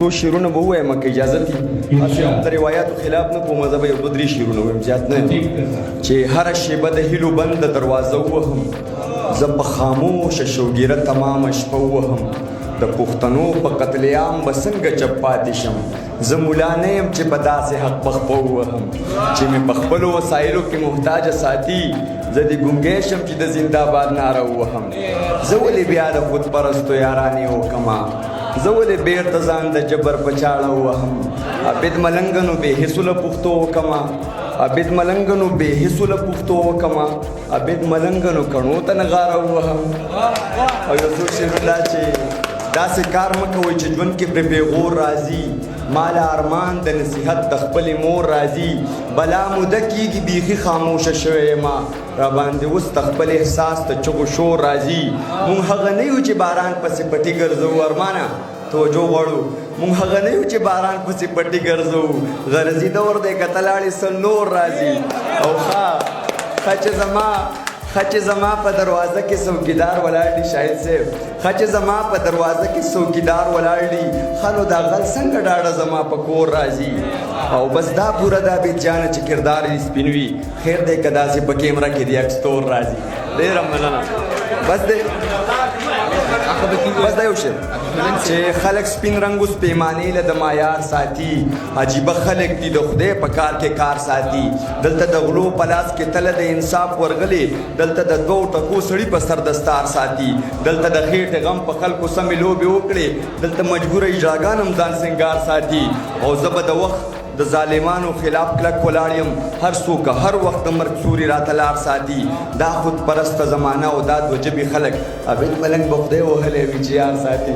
تو شیرونه به ووایم که اجازه دي هسې هم د روایاتو خلاف نه کوم زه به یو دوه درې شیرونه ووایم زیات نه چې هره شیبه د هیلو بنده دروازه ووهم زه په خاموشه شوګیره تمامه شپه ووهم د پښتنو په قتل عام به څنګه چپ پاتې شم زه ملا نه یم چې په داسې حق په خپه ووهم چې مې په خپلو وسایلو کې محتاجه ساتي زه دې ګونګی شم چې د زنده‌باد ناره ووهم زه ولې بیا د خودپرستو یارانې وکمه زه ولې بیرته ځان د جبر په چاړه ووهم عابد ملنګنو بې حسو له پښتو وکمه عابد ملنګنو بې حسو له پښتو وکمه عابد ملنګنو کڼو ته نغاره ووهم او یو څو شعرونه چې داسې کار مه کوئ چې ژوند کې پرې پیغور راځي مال ارمان د نصیحت د خپلې مور راځي بلا موده کېږي بیخي خاموشه شوی یمه راباندې اوس د خپل احساس د چغو شور راځي مونږ هغه نه یو چې باران پسې پټي ګرځو ارمانه توجه غواړو مونږ هغه نه یو چې باران پسې پټي ګرځو غرضي دور دی که ته لاړې سل نور راځي او ښه چې زما په دروازه کې څوکیدار ولاړ دي شاهد صاحب ښه چې زما په دروازه کې څوکیدار ولاړ دي ښه نو دا غل څنګه ډاډه زما په کور راځي او بس دا پوره دا بېجانه چې کردار یې سپین وي خیر دی که داسې په کیمره کې د اکسټور راځي ډېره مننه بس دا یو شی چې خلک سپین رنګ اوس پیمانې له د معیار ساتي عجیبه خلک دي د خدای په کار کې کار ساتي دلته د غلو په لاس کې تله د انصاف ورغلې دلته د دوو ټکو سړي په سر دستار ساتي دلته د خېټې غم په خلکو سمې لوبې وکړې دلته مجبوره اجراګان هم ځان سنګار ساتي او زه به د وخت د ظالمانو خلاف کلک ولاړ یم هر څوک هر وخت د مرګ سوري راته لار ساتي دا خودپرسته زمانه او دا دوه ژبې خلک عابد ملنګ به خدای وهلی وي چې یار ساتي